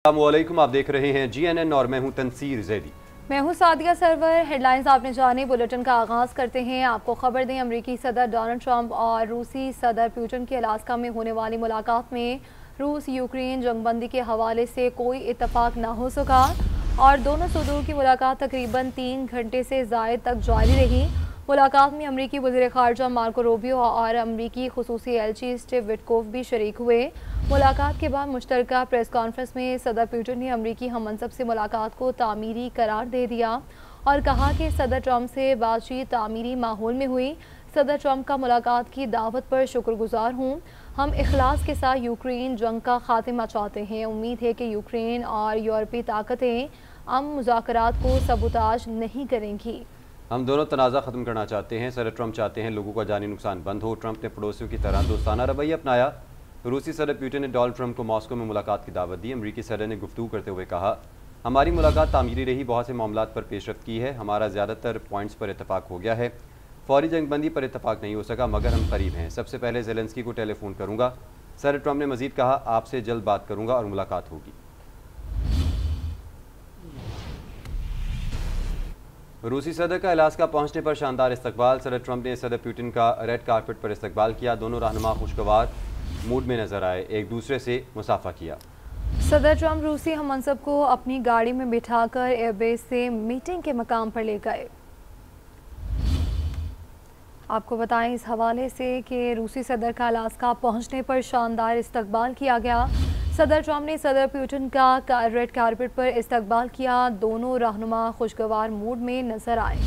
अस्सलामुअलैकुम, आप देख रहे हैं GNN और मैं हूं तनसीर ज़ैदी। मैं हूं सादिया सरवर। हेडलाइंस आपने जाने, बुलेटिन का आगाज़ करते हैं। आपको खबर दें, अमेरिकी सदर डोनाल्ड ट्रंप और रूसी सदर पुतिन की अलास्का में होने वाली मुलाकात में रूस यूक्रेन जंगबंदी के हवाले से कोई इत्तफाक ना हो सका और दोनों सदूर की मुलाकात तकरीबन 3 घंटे से ज़ायद तक जारी रही। मुलाकात में अमरीकी वज़ीर ख़ारजा मार्को रूबियो और अमरीकी ख़ुसूसी एलची स्टीव विटकोफ भी शरीक हुए। मुलाकात के बाद मुश्तरका प्रेस कॉन्फ्रेंस में सदर पुतिन ने अमरीकी हममनसब से मुलाकात को तामीरी करार दे दिया और कहा कि सदर ट्रंप से बातचीत तामीरी माहौल में हुई। सदर ट्रंप का मुलाकात की दावत पर शुक्रगुजार हूँ। हम इखलास के साथ यूक्रेन जंग का खात्मा चाहते हैं। उम्मीद है कि यूक्रेन और यूरोपीय ताकतें मुज़ाकरात को सबूताज नहीं करेंगी। हम दोनों तनाज़ा ख़त्म करना चाहते हैं। सदर ट्रंप चाहते हैं लोगों का जानी नुकसान बंद हो। ट्रंप ने पड़ोसियों की तरह दोस्ताना रवैया अपनाया। रूसी सदर पुतिन ने डोनाल्ड ट्रंप को मॉस्को में मुलाकात की दावत दी। अमरीकी सदर ने गुफ्तगू करते हुए कहा, हमारी मुलाकात तामीरी रही, बहुत से मामलात पर पेशरफ्त की है, हमारा ज़्यादातर पॉइंट्स पर इत्तफाक हो गया है। फौरी जंगबंदी पर इत्तफाक नहीं हो सका मगर हम करीब हैं। सबसे पहले ज़ेलेंस्की को टेलीफोन करूँगा। सदर ट्रंप ने मज़ीद कहा, आपसे जल्द बात करूँगा और मुलाकात होगी। रूसी सदर का अलास्का पहुंचने पर शानदार इस्तकबाल। सदर ट्रंप ने सदर पुतिन का रेड कारपेट पर इस्तकबाल किया। दोनों रहनुमा खुशगवार मूड में नजर आए, एक दूसरे से मुसाफा किया। सदर ट्रंप रूसी हममनसब को अपनी गाड़ी में बिठाकर एयरबेस से मीटिंग के मकाम पर ले गए। आपको बताएं इस हवाले से कि रूसी सदर का अलास्का पहुंचने पर शानदार इस्तकबाल किया गया। सदर ट्रंप ने सदर पुतिन का रेड कारपेट पर इस्तकबाल किया। दोनों रहनुमा खुशगवार मूड में नजर आए।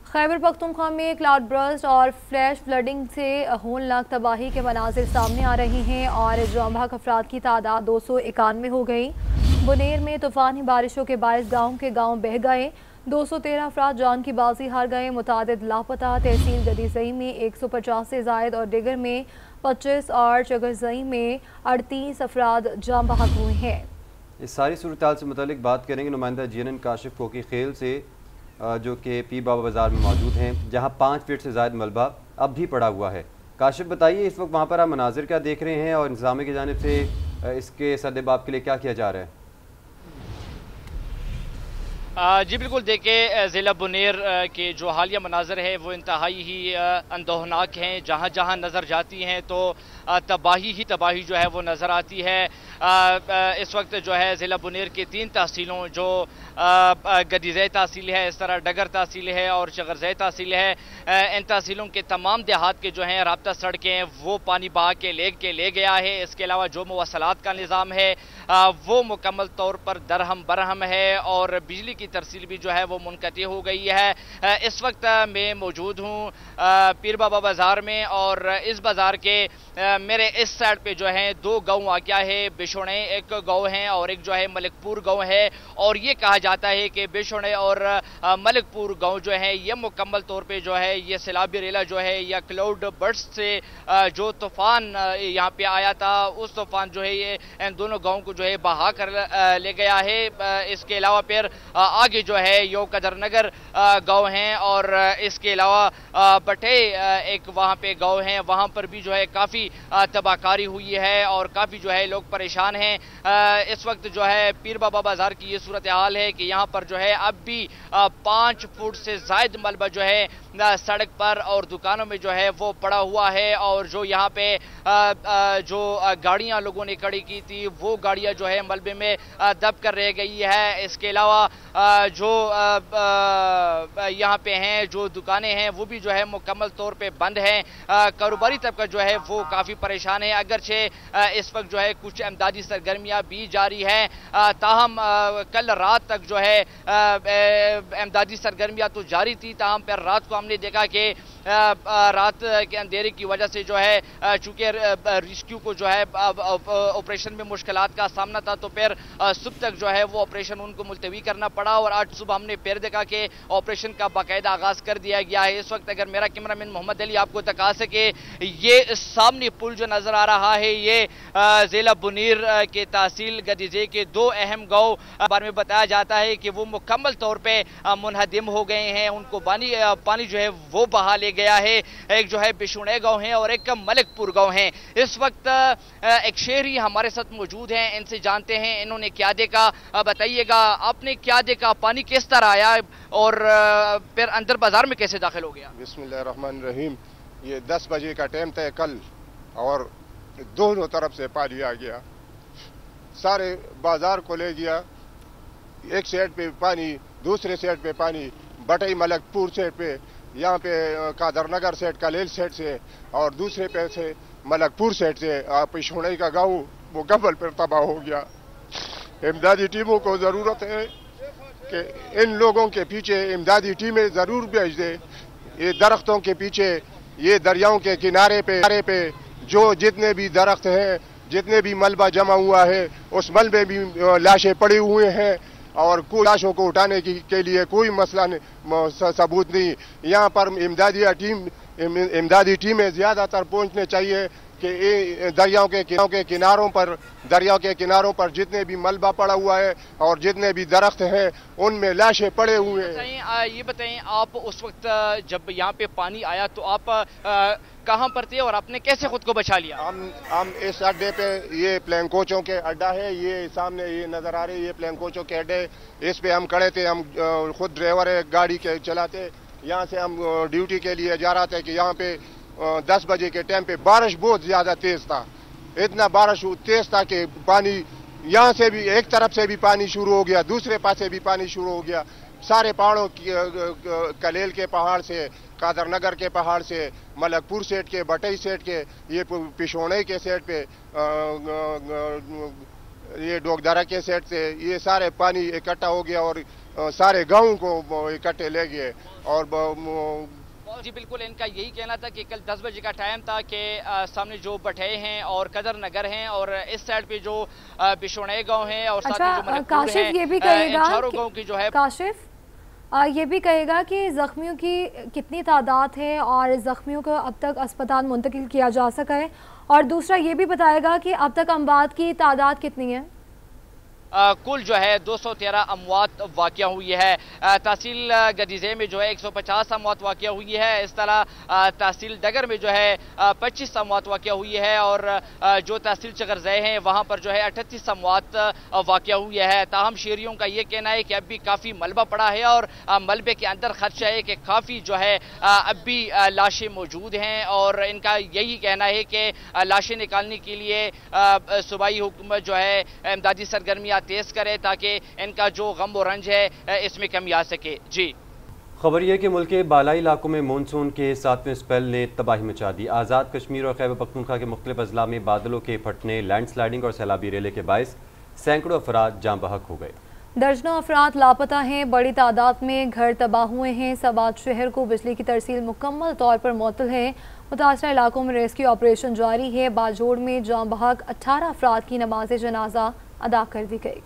खैबर पख्तूनख्वा में क्लाउड बर्स्ट और फ्लैश फ्लडिंग से होलनाक तबाही के मनाजिर सामने आ रही हैं और जाम बहक अफराद की तादाद 291 हो गई। बुनेर में तूफ़ानी बारिशों के बायस गाँव के गाँव बह गए। 213 अफराद जान की बाजी हार गए। मुतादिद लापता। तहसील गदीजई में 150 से ज़ायद और डिगर में 25 और चगरजई में 38 अफराद जाम बहक हुए हैं। इस सारी सूरत से मुतालिक बात करेंगे नुमाइंदा GNN काशिफ कोकी खेल से, जो कि पीर बाबा बाज़ार में मौजूद हैं, जहां 5 फीट से ज़ायद मलबा अब भी पड़ा हुआ है। काशिफ बताइए, इस वक्त वहां पर आप मनाजिर क्या देख रहे हैं और इंतज़ामिया की जानिब से इसके सद्देबाब के लिए क्या किया जा रहा है? जी बिल्कुल, देखिए ज़िला बुनेर के जो हालिया मनाजर है वो इंतहाई ही अंदोहनाक हैं। जहाँ जहाँ नज़र जाती हैं तो तबाही ही तबाही जो है वो नज़र आती है। इस वक्त जो है ज़िला बुनेर के 3 तहसीलों, जो गदीज़ई तहसील है, इस तरह डगर तहसील है और चगरजई तहसील है, इन तहसीलों के तमाम देहात के जो हैं राब्ता सड़कें वो पानी बहा के ले गया है। इसके अलावा जो मवासलात का निज़ाम है वो मुकम्मल तौर पर दरहम बरहम है और बिजली की तरसील भी जो है वो मुनक़ती हो गई है। इस वक्त मैं मौजूद हूँ पीर बाबा बाज़ार में और इस बाज़ार के मेरे इस साइड पे जो है 2 गाँव वाक़या है। बिशोणे एक गाँव है और एक जो है मलिकपुर गाँव है और ये कहा जाता है कि बिशोणे और मलिकपुर गाँव जो है ये मुकम्मल तौर पे जो है ये सैलाबी रेला जो है या क्लाउड बर्स्ट से जो तूफ़ान यहाँ पे आया था, उस तूफ़ान जो है ये इन दोनों गाँव को जो है बहा कर ले गया है। इसके अलावा फिर आगे जो है यो कदरनगर गाँव हैं और इसके अलावा बटे एक वहाँ पे गाँव हैं, वहाँ पर भी जो है काफ़ी तबाहकारी हुई है और काफ़ी जो है लोग परेशान हैं। इस वक्त जो है पीर बाबा बाज़ार की ये सूरत हाल है कि यहाँ पर जो है अब भी 5 फुट से ज़ायद मलबा जो है सड़क पर और दुकानों में जो है वो पड़ा हुआ है और जो यहाँ पे जो गाड़ियाँ लोगों ने खड़ी की थी वो गाड़ियाँ जो है मलबे में दब कर रह गई है। इसके अलावा जो यहाँ पे हैं जो दुकानें हैं वो भी जो है मुकम्मल तौर पे बंद हैं। कारोबारी तबका जो है वो काफ़ी परेशान है। अगरचे इस वक्त जो है कुछ इमदादी सरगर्मियाँ भी जारी हैं, ताहम कल रात तक जो है इमदादी सरगर्मियाँ तो जारी थी, ताहम पर रात को हमने देखा कि रात के अंधेरे की वजह से जो है चूँकि रेस्क्यू को जो है ऑपरेशन में मुश्किलात का सामना था तो फिर सुबह तक जो है वो ऑपरेशन उनको मुलतवी करना पड़ा और आज सुबह हमने फिर देखा कि ऑपरेशन का बाकायदा आगाज कर दिया गया है। इस वक्त अगर मेरा कैमरामैन मोहम्मद अली आपको दिखा सके, ये सामने पुल जो नजर आ रहा है ये जिला बुनीर के तहसील गदीजे के 2 अहम गाँव बारे में बताया जाता है कि वो मुकम्मल तौर पर मुनहदिम हो गए हैं, उनको पानी जो है वो बहा ले گیا ہے. ایک جو ہے بشونے گاؤں ہے اور ایک ملک پور گاؤں ہے. اس وقت ایک شہری ہمارے ساتھ موجود ہیں, ان سے جانتے ہیں انہوں نے کیا دیکھا. بتائیے گا آپ نے کیا دیکھا, پانی کس طرح آیا اور پھر اندر بازار میں کیسے داخل ہو گیا؟ بسم اللہ الرحمن الرحیم. یہ 10 بجے کا ٹائم تھا کل اور دونوں طرف سے پانی آ گیا, سارے بازار کو لے گیا. ایک سائڈ پہ پانی, دوسرے سائڈ پہ پانی, بٹئی ملک پور سائڈ پہ, یہاں پہ قادر نگر سائڈ کلیل سائڈ سے, اور دوسرے پہ سے ملک پور سائڈ سے پشونے کا گاؤں مکمل پر تباہ ہو گیا. امدادی ٹیموں کو ضرورت ہے کہ ان لوگوں کے پیچھے امدادی ٹیمیں ضرور بھیج دے. یہ درختوں کے پیچھے, یہ دریاؤں کے کنارے پہ جو جتنے بھی درخت ہیں, جتنے بھی ملبہ جمع ہوا ہے, اس ملبے بھی لاشیں پڑی ہوئے ہیں اور کوئی لاشوں کو اٹھانے کے لیے کوئی مسئلہ ثبوت نہیں. یہاں پر امدادی ٹیمیں زیادہ تر پہنچنے چاہیے کہ دریاؤں کے کناروں پر جتنے بھی ملبہ پڑا ہوا ہے اور جتنے بھی درخت ہیں ان میں لاشیں پڑے ہوئے ہیں. یہ بتائیں, آپ اس وقت جب یہاں پہ پانی آیا تو آپ کہاں پر تھے اور آپ نے کیسے خود کو بچا لیا؟ ہم اس اڈے پہ, یہ پلین کوچوں کے اڈا ہے, یہ سامنے یہ نظر آ رہے, یہ پلین کوچوں کے اڈے, اس پہ ہم کھڑے تھے. ہم خود ڈرائیور ہے, گاڑی کے چلاتے. یہاں سے ہم ڈیوٹی کے لیے جا رہا تھا کہ یہاں پہ 10 بجے کے ٹائم پہ بارش بہت زیادہ تیز تھا. اتنا بارش تیز تھا کہ پانی یہاں سے بھی, ایک طرف سے بھی پانی شروع ہو گیا, دوسرے پاس سے بھی پانی شروع ہو گیا. سارے پہاڑوں کلیل کے پہاڑ سے, قادر نگر کے پہاڑ سے, ملک پور سیٹ کے, بٹئی سیٹ کے, یہ پشونے کے سیٹ پہ, یہ ڈوگدارا کے سیٹ سے یہ سارے پانی اکٹھا ہو گیا اور سارے گاؤں کو اکٹھے لے گئے. اور جی بالکل, ان کا یہی کہنا تھا کہ کل 10 بجے کا ٹائم تھا کہ سامنے جو بٹھے ہیں اور قدر نگر ہیں اور اس سائڈ پہ جو بشونے گاؤں ہیں اور ساتھ میں جو ملک پور ہیں, ان چاروں گاؤں کی جو ہے. کاشف یہ بھی کہے گا کہ زخمیوں کی کتنی تعداد ہے اور زخمیوں کو اب تک اسپتال منتقل کیا جا سکا ہے, اور دوسرا یہ بھی بتائے گا کہ اب تک اموات کی تعداد کتنی ہے؟ کل جو ہے 213 اموات واقع ہوئی ہے. تحصیل گدیزے میں جو ہے 150 اموات واقع ہوئی ہے. اس طرح تحصیل ڈگر میں جو ہے 25 اموات واقع ہوئی ہے, اور جو تحصیل چغرزے ہیں وہاں پر جو ہے 38 اموات واقع ہوئی ہے. تاہم شہریوں کا یہ کہنا ہے کہ اب بھی کافی ملبہ پڑا ہے اور ملبے کے اندر خدشہ ہے کہ کافی جو ہے اب بھی لاشیں موجود ہیں, اور ان کا یہی کہنا ہے کہ لاشیں نکالنے کے لیے صوبائی حکومت جو ہے امدادی سرگرمیاں تیز کرے تاکہ ان کا جو غم و رنج ہے اس میں کمی آ سکے. جی خبر یہ کہ ملک کے بالائی علاقوں میں مونسون کے 7ویں اسپیل نے تباہی مچا دی. آزاد کشمیر اور خیبر پختونخوا کے مختلف اضلاع میں بادلوں کے پھٹنے, لینڈ سلائڈنگ اور سیلابی ریلے کے باعث سینکڑوں افراد جاں بحق ہو گئے. درجنوں افراد لاپتہ ہیں, بڑی تعداد میں گھر تباہ ہوئے ہیں. سوات شہر کو بجلی کی ترسیل مکمل طور پر معطل ہے. متاثرہ علاقوں میں ریسکیو آپریشن جاری ہے. باجوڑ میں جاں بحق 18 افراد کی نماز جنازہ ادا کر دی گئی.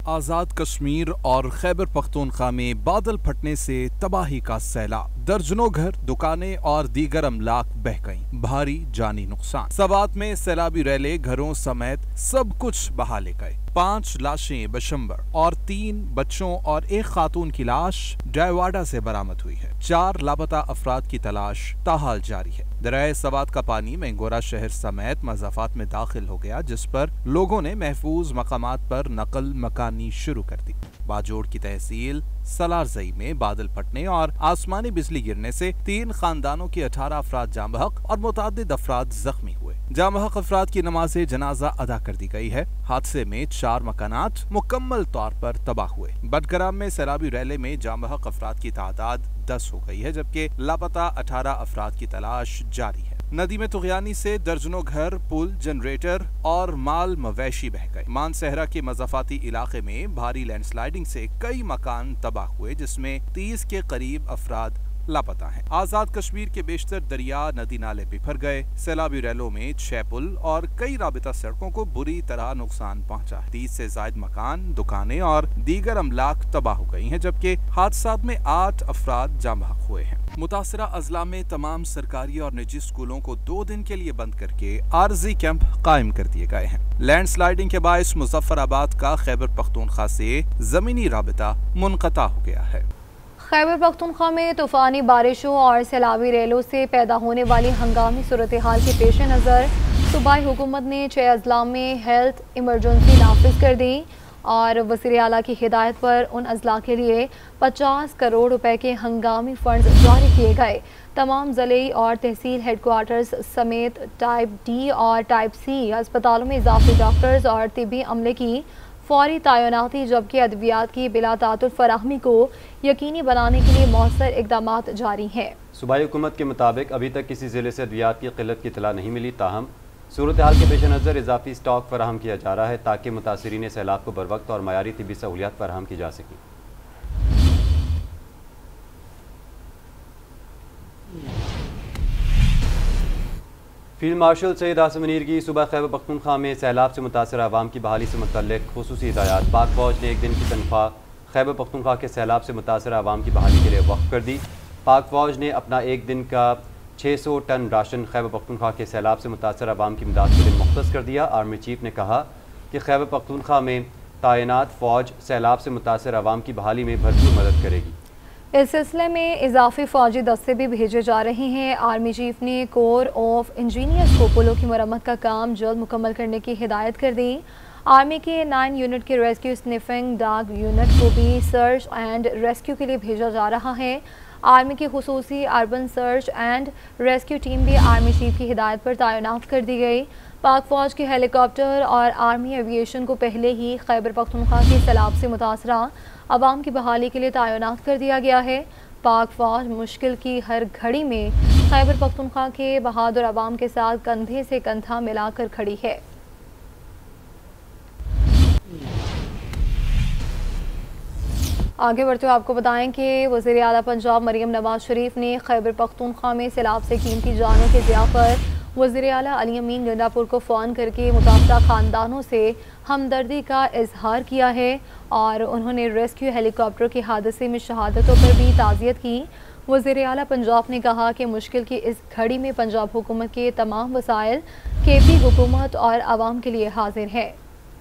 آزاد کشمیر اور خیبر پختونخوا میں بادل پھٹنے سے تباہی کا سیلاب, درجنوں گھر, دکانیں اور دیگر املاک بہہ گئیں, بھاری جانی نقصان. سوات میں سیلابی ریلے گھروں سمیت سب کچھ بہا لے گئے. 5 لاشیں بشمبر اور 3 بچوں اور ایک خاتون کی لاش ڈائیواڈا سے برآمد ہوئی ہے. 4 لاپتہ افراد کی تلاش تاحال جاری ہے. دریائے سوات کا پانی مینگورہ شہر سمیت مضافات میں داخل ہو گیا, جس پر لوگوں نے محفوظ مقامات پر نقل مکانی شروع کر دی. باجوڑ کی تحصیل سلارزئی میں بادل پھٹنے اور آسمانی بجلی گرنے سے 3 خاندانوں کے 18 افراد جاں بحق اور متعدد افراد زخمی ہوئے. جاں بحق افراد کی نماز جنازہ ادا کر دی گئی ہے. حادثے میں 4 مکانات مکمل طور پر تباہ ہوئے. بٹگرام میں سیلابی ریلے میں جاں بحق افراد کی تعداد 10 ہو گئی ہے, جبکہ لاپتہ 18 افراد کی تلاش جاری ہے. ندیم طغیانی سے درجنوں گھر, پل, جنریٹر اور مال مویشی بہہ گئے. مانسہرہ کے مضافاتی علاقے میں بھاری لینڈ سلائڈنگ سے کئی مکان تباہ ہوئے, جس میں 30 کے قریب افراد لاپتہ ہیں. آزاد کشمیر کے بیشتر دریا, ندی نالے بکھر گئے. سیلابی ریلوں میں 6 پل اور کئی رابطہ سڑکوں کو بری طرح نقصان پہنچا. 30 سے زائد مکان, دکانیں اور دیگر املاک تباہ ہو گئی ہیں, جبکہ حادثات میں 8 افراد جاں بحق ہوئے ہیں. متاثرہ اضلاع میں تمام سرکاری اور نجی اسکولوں کو 2 دن کے لیے بند کر کے عارضی کیمپ قائم کر دیے گئے ہیں. لینڈ سلائڈنگ کے باعث مظفر آباد کا خیبر پختونخوا سے زمینی رابطہ منقطع ہو گیا ہے. खैबर पख्तूनख्वा में तूफ़ानी बारिशों और सैलाबी रेलों से पैदा होने वाली हंगामी सूरत हाल के पेश नज़र सूबाई हुकूमत ने 6 अजला में हेल्थ इमरजेंसी नाफिज कर दी और वज़ीर आला की हिदायत पर उन अजला के लिए 50 करोड़ रुपए के हंगामी फंड जारी किए गए। तमाम ज़िले और तहसील हेडक्वार्टर्स समेत टाइप डी और टाइप सी अस्पतालों में इजाफी डॉक्टर्स और तिब्बी अमले की फौरी तैनाती, जबकि अद्वियात की बिला तातुल फराहमी को यकीनी बनाने के लिए मौसर इक़दामात जारी हैं। सूबाई हुकूमत के मुताबिक अभी तक किसी ज़िले से अद्वियात की क़िल्लत की इत्तला नहीं मिली, ताहम सूरत हाल के पेश नज़र इजाफी स्टॉक फराहम किया जा रहा है ताकि मुतासरीन सैलाब को बरवक्त और मयारी तिब्बी सहूलियात फराहम की जा सकें। फील्ड मार्शल सैयद आसिम मुनीर की सुबह खैबर पख्तूनख्वा में सैलाब से मुतासर अवाम की बहाली से मुतल्लिक खुसूसी हिदायत। पाक फ़ौज ने एक दिन की तनख्वाह खैबर पख्तूनख्वा के सैलाब से मुतासर अवाम की बहाली के लिए वक्फ कर दी। पाक फ़ौज ने अपना एक दिन का 600 टन राशन खैबर पख्तूनख्वा के सैलाब से मुतासर अवाम की इमदाद के लिए मुख्तस कर दिया। आर्मी चीफ ने कहा कि खैबर पख्तूनख्वा में तैनात फ़ौज सैलाब से मुतासर अवाम की बहाली में भरपूर मदद करेगी। इस सिलसिले में इजाफी फौजी दस्ते भी भेजे जा रहे हैं। आर्मी चीफ ने कोर ऑफ इंजीनियर्स को पुलों की मरम्मत का काम जल्द मुकम्मल करने की हिदायत कर दी। आर्मी के 9 यूनिट के रेस्क्यू स्निफिंग डॉग यूनिट को भी सर्च एंड रेस्क्यू के लिए भेजा जा रहा है। आर्मी की खुसूसी urban search and rescue team भी आर्मी चीफ की हिदायत पर तैनात कर दी गई। पाक फ़ौज के हेलीकॉप्टर और आर्मी एविएशन को पहले ही खैबर पख्तूनख्वा के सैलाब से मुतासरा अवाम की बहाली के लिए तैनात कर दिया गया है। पाक फ़ौज मुश्किल की हर घड़ी में खैबर पख्तूनख्वा के बहादुर अवाम के साथ कंधे से कंधा मिलाकर खड़ी है। आगे बढ़ते हुए आपको बताएं कि वज़ीर आला पंजाब मरियम नवाज शरीफ ने खैबर पख्तूनख्वा में सैलाब से कीमती जानों के ज़िया पर वज़ीर आला अली अमीन गंडापुर को फ़ोन करके मुतासरा ख़ानदानों से हमदर्दी का इजहार किया है और उन्होंने रेस्क्यू हेलीकॉप्टर के हादसे में शहादतों पर भी ताज़ियत की। वज़ीर आला पंजाब ने कहा कि मुश्किल की इस घड़ी में पंजाब हुकूमत के तमाम वसाइल केपी हुकूमत और आवाम के लिए हाजिर है।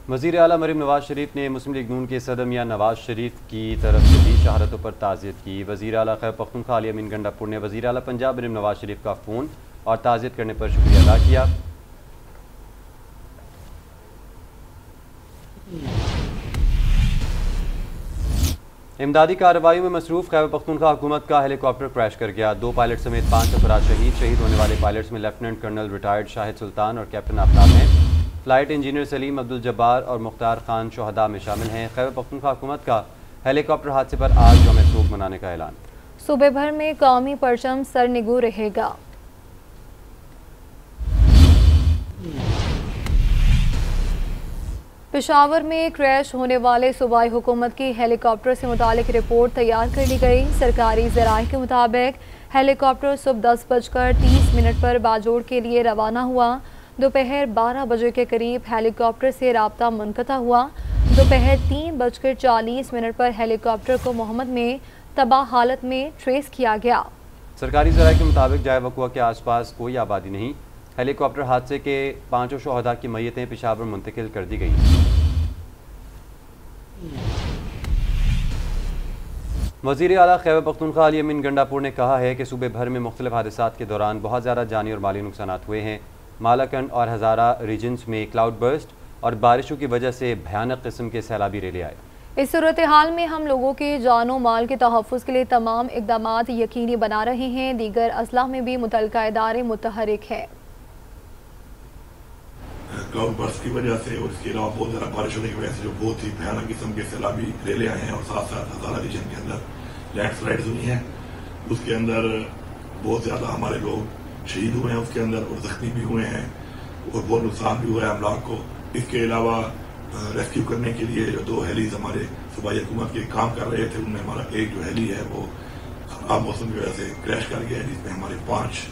वज़ीर आला मरियम नवाज शरीफ ने मुस्लिम लीग नून के सदर मियां नवाज शरीफ की तरफ से भी शहादतों पर ताज़ियत की। वज़ीर आला खैबर पख्तूनख्वा अली अमीन गंडापुर ने वज़ीर आला पंजाब मरियम नवाज शरीफ का फ़ोन और ताज़ियत करने पर शुक्रिया अदा किया। इमदादी कार्रवाई में मसरूफ़ खैबर पख्तूनख्वा हुकूमत का हेलीकॉप्टर क्रैश कर गया। 2 पायलट समेत 5 अफराद शहीद होने वाले पायलट्स में लेफ्टिनेंट कर्नल रिटायर्ड शाहिद सुल्तान और कैप्टन आफ्ताब हैं। फ़्लाइट इंजीनियर सलीम अब्दुल जब्बार और मुख्तार खान शोहदा में शामिल हैं। खैबर पख्तूनख्वा हुकूमत का हेलीकॉप्टर हादसे पर आज यौम सोग मनाने का ऐलान। सूबे भर में कौमी परचम सरनिगू रहेगा। पेशावर में क्रैश होने वाले सूबाई हुकूमत की हेलीकॉप्टर से मुतालिक रिपोर्ट तैयार कर ली गई। सरकारी ज़राए के मुताबिक हेलीकॉप्टर सुबह 10:30 पर बाजोड़ के लिए रवाना हुआ। दोपहर 12 बजे के करीब हेलीकॉप्टर से राब्ता मुनक़ता हुआ। दोपहर 3:40 पर हेलीकॉप्टर को मोहम्मद में तबाह हालत में ट्रेस किया गया। सरकारी ज़राए के मुताबिक जाए वक़ुआ के आसपास कोई आबादी नहीं। हेलीकॉप्टर हादसे के 5 शुहदा की मैयतें पेशावर मुंतकिल कर दी गई। वज़ीर आला खैबर पख्तूनख्वा अली अमीन गंडापुर ने कहा है कि सूबे भर में मुख्तलिफ हादसात के दौरान बहुत ज़्यादा जानी और माली नुकसान हुए हैं। मालाकंड और हज़ारा रीजन्स में क्लाउड बर्स्ट और बारिशों की वजह से भयानक किस्म के सैलाबी रेले आए। इस सूरत हाल में हम लोगों के जानो माल के तहफ़्फ़ुज़ के लिए तमाम इक़दामात यकीनी बना रहे हैं। दीगर अज़ला में भी मुतल्लिक़ा इदारे मुतहरिक हैं। क्लाउड बर्स्ट की वजह से और इसके अलावा बहुत ज़्यादा बारिश होने की वजह से जो बहुत ही भयानक किस्म के सैलाबी रेले आए हैं और साथ साथ हज़ारा रीजन के अंदर लैंडस्लाइड्स हुई हैं। उसके अंदर बहुत ज़्यादा हमारे लोग शहीद हुए हैं, उसके अंदर और जख्मी भी हुए हैं और बहुत नुकसान भी हुआ है अमलाक को। इसके अलावा रेस्क्यू करने के लिए जो 2 हेलीज हमारे सूबाई हुकूमत के काम कर रहे थे, उनमें हमारा एक जो हेली है वो खराब मौसम की वजह से क्रैश कर गया है, जिसमें हमारे 5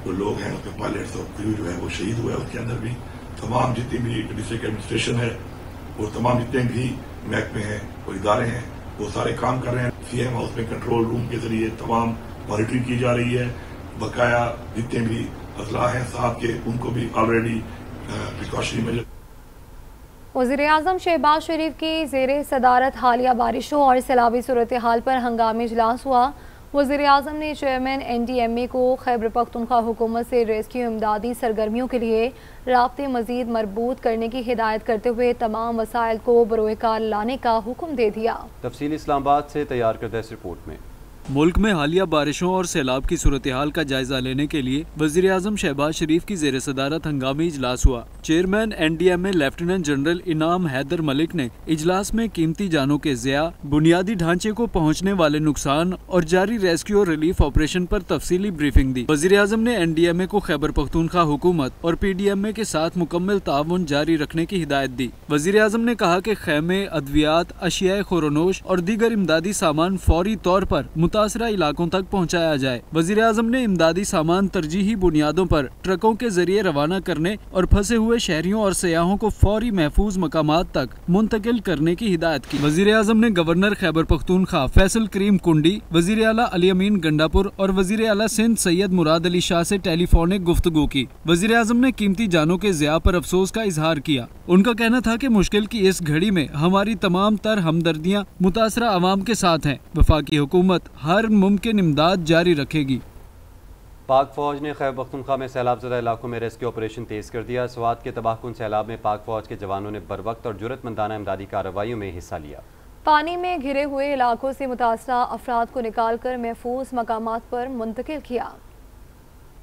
जो लोग हैं उसके पायलट्स और क्रू जो है वो शहीद हुआ है। उसके अंदर भी तमाम जितनी भी डिस्ट्रिक्ट एडमिनिस्ट्रेशन है और तमाम जितने भी महकमे हैं और इदारे हैं वो सारे काम कर रहे हैं। सीएम हाउस में कंट्रोल रूम के जरिए तमाम मॉनिटरिंग की जा रही है। बकाया जितने भी अजला हैं साथ के उनको भी ऑलरेडी प्रिकॉशनरी मेजर वज़ीर-ए-आज़म शहबाज शरीफ की ज़ेरे सदारत हालिया बारिशों और सैलाबी सूरत-ए-हाल पर हंगामी इजलास हुआ। वज़ीर-ए-आज़म ने चेयरमैन NDMA को खैबर पख्तूनख्वा हुकूमत से रेस्क्यू इमदादी सरगर्मियों के लिए राब्ते मज़ीद मरबूत करने की हिदायत करते हुए तमाम वसाइल को बरोए कार लाने का हुक्म दे दिया। तफसील इस्लामाबाद से तैयार करदा इस रिपोर्ट में। मुल्क में हालिया बारिशों और सैलाब की सूरत हाल का जायजा लेने के लिए वज़ीर आज़म शहबाज शरीफ की ज़ेर सदारत हंगामी इजलास हुआ। चेयरमैन NDMA लेफ्टिनेंट जनरल इनाम हैदर मलिक ने इजलास में कीमती जानों के ज़िया, बुनियादी ढांचे को पहुँचने वाले नुकसान और जारी रेस्क्यू और रिलीफ ऑपरेशन पर तफसीली ब्रीफिंग दी। वज़ीर आज़म ने NDMA को खैबर पख्तूनख्वा हुकूमत और PDMA के साथ मुकम्मल ताउन जारी रखने की हिदायत दी। वज़ीर आज़म ने कहा कि खैमे, अद्वियात, अशियाए खुरोनोश और दीगर इमदादी सामान फौरी तौर पर मुतासरा इलाकों तक पहुँचाया जाए। वज़ीर आज़म ने इमदादी सामान तरजीही बुनियादों पर ट्रकों के जरिए रवाना करने और फंसे हुए शहरियों और सयाहों को फौरी महफूज मकामात तक मुंतकिल करने की हिदायत की। वज़ीर आज़म ने गवर्नर खैबर पख्तूनख्वा फैसल करीम कुंडी, वज़ीर आला अली अमीन गंडापुर और वज़ीर आला सिंध सैयद मुराद अली शाह से टेलीफोनिक गुफ्तगू की। वज़ीर आज़म ने कीमती जानों के ज़िया पर अफसोस का इजहार किया। उनका कहना था कि मुश्किल की इस घड़ी में हमारी तमाम तर हमदर्दियाँ मुतासरा अवाम के साथ हैं। वफाकी हुकूमत हर मुमकिन इमदाद जारी रखेगी। पाक फौज ने खैबर पख्तूनख्वा में सैलाब ज़दा इलाकों में रेस्क्यू ऑपरेशन तेज़ कर दिया। स्वात के तबाहकुन सैलाब में पाक फौज के जवानों ने बर वक्त और जुर्रतमंदाना इमदादी कार्रवाइयों में हिस्सा लिया। पानी में घिरे हुए इलाकों से मुतासरा अफराद को निकाल कर महफूज मकामात पर मुंतकिल किया।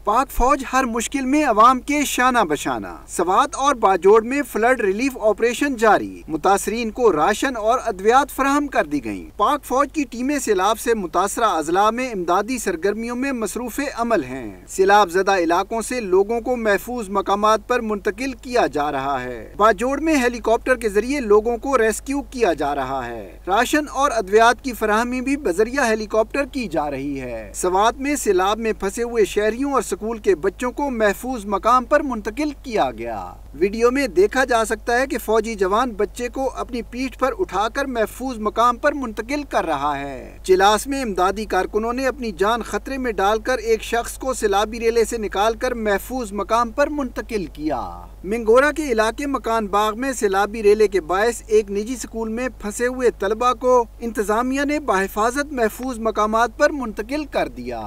पाक फौज हर मुश्किल में अवाम के शाना बशाना। सवात और बाजोड़ में फ्लड रिलीफ ऑपरेशन जारी, मुतासरीन को राशन और अद्वियात फराहम कर दी गयी। पाक फौज की टीमें सैलाब से मुतासरा अजला में इमदादी सरगर्मियों में मसरूफ अमल हैं। सैलाब ज़दा इलाकों से लोगों को महफूज मकामात पर मुंतकिल किया जा रहा है। बाजोड़ में हेलीकॉप्टर के जरिए लोगों को रेस्क्यू किया जा रहा है। राशन और अद्वियात की फराहमी भी बजरिया हेलीकॉप्टर की जा रही है। सवात में सैलाब में फंसे हुए शहरियों और स्कूल के बच्चों को महफूज मकाम पर मुंतकिल किया गया। वीडियो में देखा जा सकता है कि फौजी जवान बच्चे को अपनी पीठ पर उठाकर महफूज मकाम पर मुंतकिल कर रहा है। चिलास में इमदादी कारकुनों ने अपनी जान खतरे में डालकर एक शख्स को सैलाबी रेले से निकालकर महफूज मकाम पर मुंतकिल किया। मिंगोरा के इलाके मकान बाग में सैलाबी रेले के बायस एक निजी स्कूल में फंसे हुए तलबा को इंतजामिया ने बाहिफाजत महफूज मकामात पर मुंतकिल कर दिया।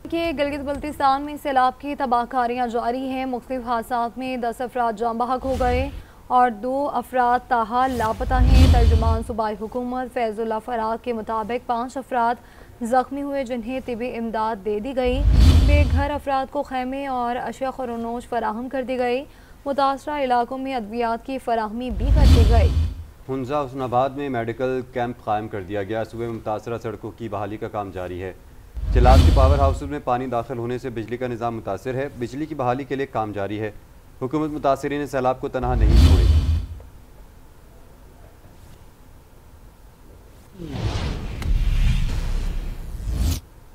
कि गिलगित बल्तिस्तान में सैलाब की तबाहकारियाँ जारी हैं। मुख्तलिफ हादसात में 10 अफराद जाँ बहक हो गए और 2 अफराद ताहाल लापता हैं। तर्जुमान सूबाई हुकूमत फैजुल्लाह फराग के मुताबिक 5 अफराद जख्मी हुए जिन्हें तिबी इमदाद दे दी गई। बेघर अफराद को खैमे और अशिया खुरोनोश फराहम कर दी गई। मुतासरा इलाकों में अद्वियात की फराहमी भी कर दी गई। हुंजा हुस्नाबाद में मेडिकल कैंप कायम कर दिया गया। सूबे में मुतासरा सड़कों की बहाली का काम जारी है। चिलास के पावर हाउस में पानी दाखिल होने से बिजली का निज़ाम मुतासिर है। बिजली की बहाली के लिए काम जारी है। हुकूमत मुतासिरीन सैलाब को तनहा नहीं छोड़ेगी।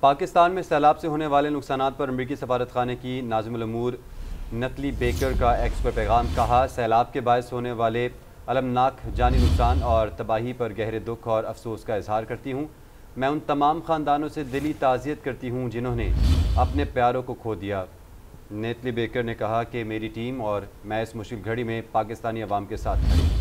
पाकिस्तान में सैलाब से होने वाले नुकसानात पर अमरीकी सफारत खाने की नाज़िमुल अमूर नतली बेकर का एक्स पर पैगाम। कहा, सैलाब के बायस होने वाले अलमनाक जानी नुकसान और तबाही पर गहरे दुख और अफसोस का इजहार करती हूँ। मैं उन तमाम ख़ानदानों से दिली ताज़ियत करती हूँ जिन्होंने अपने प्यारों को खो दिया। नेतली बेकर ने कहा कि मेरी टीम और मैं इस मुश्किल घड़ी में पाकिस्तानी अवाम के साथ खड़े हैं।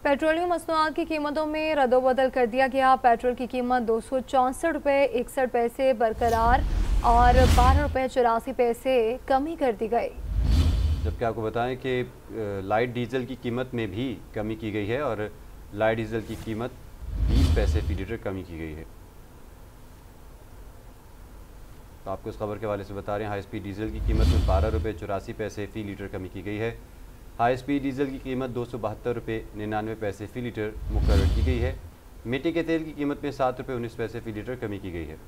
पेट्रोलियम मसनूआत की कीमतों में रद्दोबदल कर दिया गया। पेट्रोल की कीमत 264 रुपये 61 पैसे बरकरार और 12 रुपये 84 पैसे कमी कर दी गई। जबकि आपको बताएं कि लाइट डीजल की कीमत में भी कमी की गई है और लाइट डीजल की कीमत 20 पैसे फी लीटर कमी की गई है। तो आपको इस खबर के हवाले से बता रहे हैं, हाई स्पीड डीजल की कीमत में 12 रुपये 84 पैसे फ़ी लीटर कमी की गई है। हाई स्पीड डीजल की कीमत 272 रुपये 99 पैसे फ़ी लीटर मुकर्रर की गई है। मिट्टी के तेल की कीमत में 7 रुपये 19 पैसे फ़ी लीटर कमी की गई है।